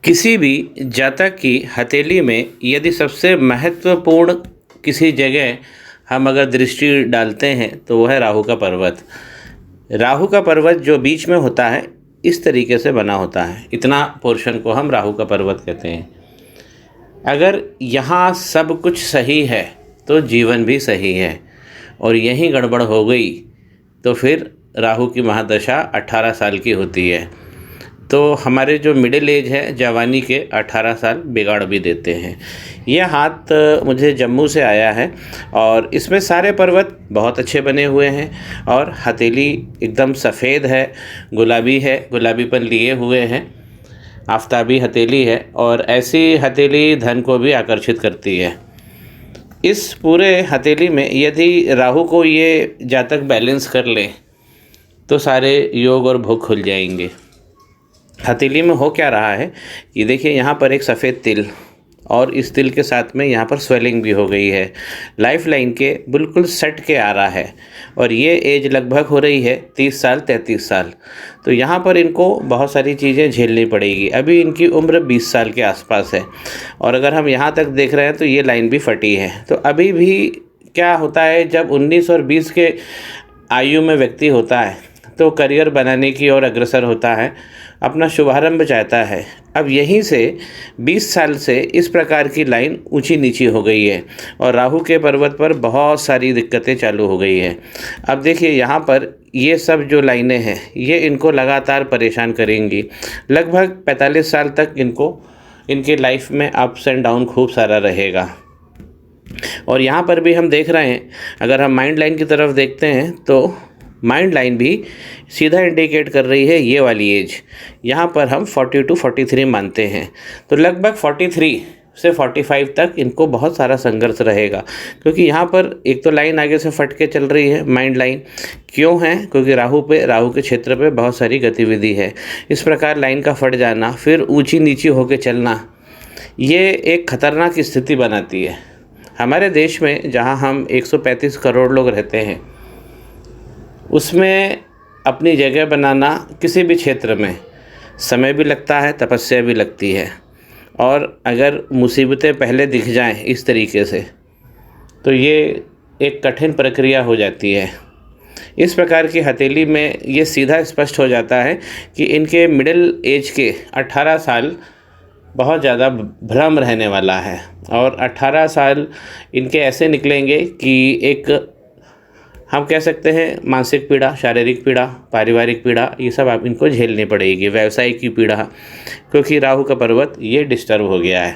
किसी भी जातक की हथेली में यदि सबसे महत्वपूर्ण किसी जगह हम अगर दृष्टि डालते हैं तो वह है राहु का पर्वत। राहु का पर्वत जो बीच में होता है इस तरीके से बना होता है, इतना पोर्शन को हम राहु का पर्वत कहते हैं। अगर यहाँ सब कुछ सही है तो जीवन भी सही है, और यहीं गड़बड़ हो गई तो फिर राहु की महादशा 18 साल की होती है। तो हमारे जो मिडिल एज है, जवानी के 18 साल बिगाड़ भी देते हैं। यह हाथ मुझे जम्मू से आया है और इसमें सारे पर्वत बहुत अच्छे बने हुए हैं और हथेली एकदम सफ़ेद है, गुलाबी है, गुलाबीपन लिए हुए हैं, आफताबी हथेली है और ऐसी हथेली धन को भी आकर्षित करती है। इस पूरे हथेली में यदि राहु को ये जातक बैलेंस कर ले तो सारे योग और भोग खुल जाएंगे। हथेली में हो क्या रहा है, ये देखिए यहाँ पर एक सफ़ेद तिल और इस तिल के साथ में यहाँ पर स्वेलिंग भी हो गई है, लाइफ लाइन के बिल्कुल सट के आ रहा है और ये एज लगभग हो रही है 30 साल 33 साल। तो यहाँ पर इनको बहुत सारी चीज़ें झेलनी पड़ेगी। अभी इनकी उम्र 20 साल के आसपास है और अगर हम यहाँ तक देख रहे हैं तो ये लाइन भी फटी है। तो अभी भी क्या होता है, जब 19 और 20 के आयु में व्यक्ति होता है तो करियर बनाने की ओर अग्रसर होता है, अपना शुभारंभ चाहता है। अब यहीं से 20 साल से इस प्रकार की लाइन ऊंची नीची हो गई है और राहु के पर्वत पर बहुत सारी दिक्कतें चालू हो गई है। अब देखिए यहाँ पर ये सब जो लाइनें हैं ये इनको लगातार परेशान करेंगी। लगभग 45 साल तक इनके लाइफ में अप्स एंड डाउन खूब सारा रहेगा। और यहाँ पर भी हम देख रहे हैं, अगर हम माइंड लाइन की तरफ देखते हैं तो माइंड लाइन भी सीधा इंडिकेट कर रही है ये वाली एज। यहाँ पर हम 42 43 मानते हैं, तो लगभग 43 से 45 तक इनको बहुत सारा संघर्ष रहेगा, क्योंकि यहाँ पर एक तो लाइन आगे से फट के चल रही है। माइंड लाइन क्यों है, क्योंकि राहु के क्षेत्र पे बहुत सारी गतिविधि है। इस प्रकार लाइन का फट जाना, फिर ऊंची नीची होकर चलना, ये एक खतरनाक स्थिति बनाती है। हमारे देश में जहाँ हम 135 करोड़ लोग रहते हैं, उसमें अपनी जगह बनाना किसी भी क्षेत्र में समय भी लगता है, तपस्या भी लगती है, और अगर मुसीबतें पहले दिख जाएं इस तरीके से तो ये एक कठिन प्रक्रिया हो जाती है। इस प्रकार की हथेली में ये सीधा स्पष्ट हो जाता है कि इनके मिडिल एज के 18 साल बहुत ज़्यादा भ्रम रहने वाला है और 18 साल इनके ऐसे निकलेंगे कि एक हम कह सकते हैं मानसिक पीड़ा, शारीरिक पीड़ा, पारिवारिक पीड़ा, ये सब आप इनको झेलनी पड़ेगी। व्यवसाय की पीड़ा, क्योंकि राहु का पर्वत ये डिस्टर्ब हो गया है।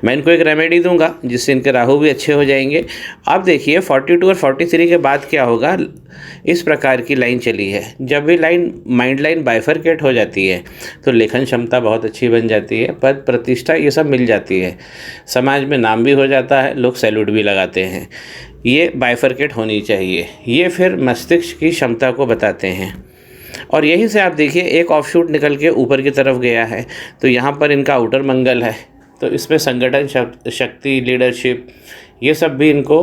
मैं इनको एक रेमेडी दूंगा जिससे इनके राहु भी अच्छे हो जाएंगे। आप देखिए 42 और 43 के बाद क्या होगा। इस प्रकार की लाइन चली है, जब भी माइंड लाइन बाइफरकेट हो जाती है तो लेखन क्षमता बहुत अच्छी बन जाती है, पद प्रतिष्ठा ये सब मिल जाती है, समाज में नाम भी हो जाता है, लोग सैल्यूट भी लगाते हैं। ये बाइफरकेट होनी चाहिए। ये फिर मस्तिष्क की क्षमता को बताते हैं और यहीं से आप देखिए एक ऑफशूट निकल के ऊपर की तरफ गया है, तो यहाँ पर इनका आउटर मंगल है, तो इसमें संगठन शक्ति, लीडरशिप, ये सब भी इनको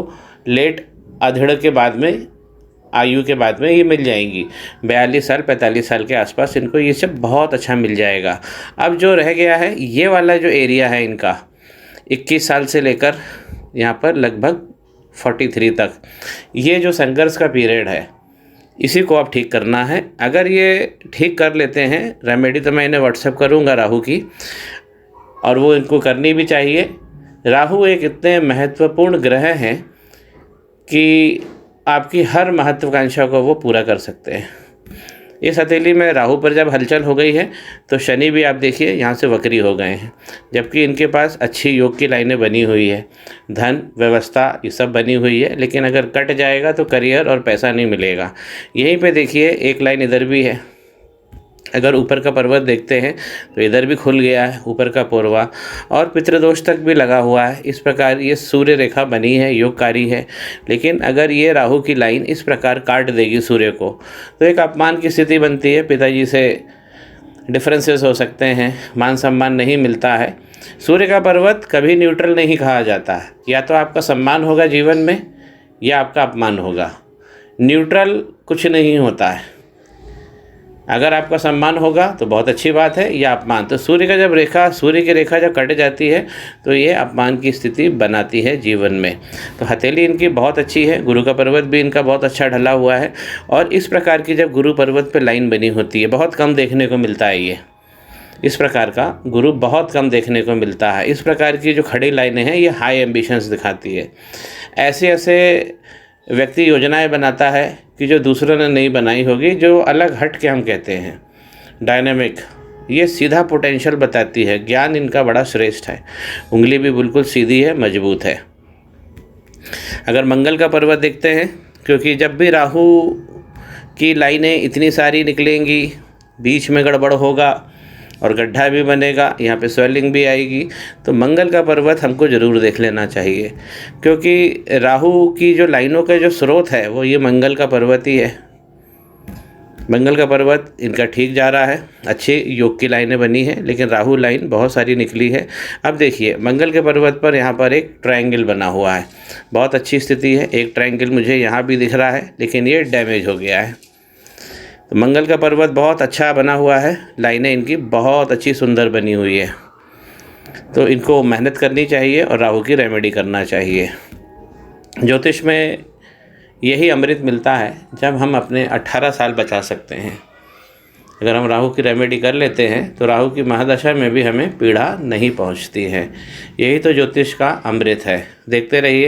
लेट अधेड़ के बाद में, आयु के बाद में ये मिल जाएंगी। 42 साल 45 साल के आसपास इनको ये सब बहुत अच्छा मिल जाएगा। अब जो रह गया है ये वाला जो एरिया है इनका 21 साल से लेकर यहाँ पर लगभग 43 तक, ये जो संघर्ष का पीरियड है इसी को आप ठीक करना है। अगर ये ठीक कर लेते हैं, रेमेडी तो मैं इन्हें व्हाट्सएप करूँगा राहु की, और वो इनको करनी भी चाहिए। राहु एक इतने महत्वपूर्ण ग्रह हैं कि आपकी हर महत्वाकांक्षा को वो पूरा कर सकते हैं। इस हथेली में राहु पर जब हलचल हो गई है तो शनि भी आप देखिए यहाँ से वक्री हो गए हैं, जबकि इनके पास अच्छी योग की लाइनें बनी हुई है, धन व्यवस्था ये सब बनी हुई है, लेकिन अगर कट जाएगा तो करियर और पैसा नहीं मिलेगा। यहीं पे देखिए एक लाइन इधर भी है। अगर ऊपर का पर्वत देखते हैं तो इधर भी खुल गया है, ऊपर का पूर्वा, और पितृदोष तक भी लगा हुआ है। इस प्रकार ये सूर्य रेखा बनी है, योगकारी है, लेकिन अगर ये राहु की लाइन इस प्रकार काट देगी सूर्य को तो एक अपमान की स्थिति बनती है। पिताजी से डिफरेंसेस हो सकते हैं, मान सम्मान नहीं मिलता है। सूर्य का पर्वत कभी न्यूट्रल नहीं कहा जाता है, या तो आपका सम्मान होगा जीवन में या आपका अपमान होगा। न्यूट्रल कुछ नहीं होता है। अगर आपका सम्मान होगा तो बहुत अच्छी बात है, या अपमान। तो सूर्य की रेखा जब कट जाती है तो ये अपमान की स्थिति बनाती है जीवन में। तो हथेली इनकी बहुत अच्छी है, गुरु का पर्वत भी इनका बहुत अच्छा ढला हुआ है। और इस प्रकार की जब गुरु पर्वत पे लाइन बनी होती है, बहुत कम देखने को मिलता है ये, इस प्रकार का गुरु बहुत कम देखने को मिलता है। इस प्रकार की जो खड़ी लाइनें हैं ये हाई एम्बिशंस दिखाती है। ऐसे ऐसे व्यक्ति योजनाएं बनाता है कि जो दूसरों ने नहीं बनाई होगी, जो अलग हट के हम कहते हैं डायनामिक, ये सीधा पोटेंशियल बताती है। ज्ञान इनका बड़ा श्रेष्ठ है, उंगली भी बिल्कुल सीधी है, मजबूत है। अगर मंगल का पर्वत देखते हैं, क्योंकि जब भी राहु की लाइनें इतनी सारी निकलेंगी, बीच में गड़बड़ होगा और गड्ढा भी बनेगा, यहाँ पे स्वेलिंग भी आएगी, तो मंगल का पर्वत हमको ज़रूर देख लेना चाहिए। क्योंकि राहु की जो लाइनों का जो स्रोत है वो ये मंगल का पर्वत ही है। मंगल का पर्वत इनका ठीक जा रहा है, अच्छी योग की लाइनें बनी हैं, लेकिन राहु लाइन बहुत सारी निकली है। अब देखिए मंगल के पर्वत पर यहाँ पर एक ट्रायंगल बना हुआ है, बहुत अच्छी स्थिति है। एक ट्रायंगल मुझे यहाँ भी दिख रहा है, लेकिन ये डैमेज हो गया है। तो मंगल का पर्वत बहुत अच्छा बना हुआ है, लाइनें इनकी बहुत अच्छी सुंदर बनी हुई है। तो इनको मेहनत करनी चाहिए और राहु की रेमेडी करना चाहिए। ज्योतिष में यही अमृत मिलता है जब हम अपने 18 साल बचा सकते हैं। अगर हम राहु की रेमेडी कर लेते हैं तो राहु की महादशा में भी हमें पीड़ा नहीं पहुंचती है। यही तो ज्योतिष का अमृत है। देखते रहिए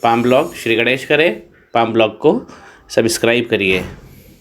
पाम ब्लॉग। श्री गणेश करें। पाम ब्लॉग को सब्सक्राइब करिए।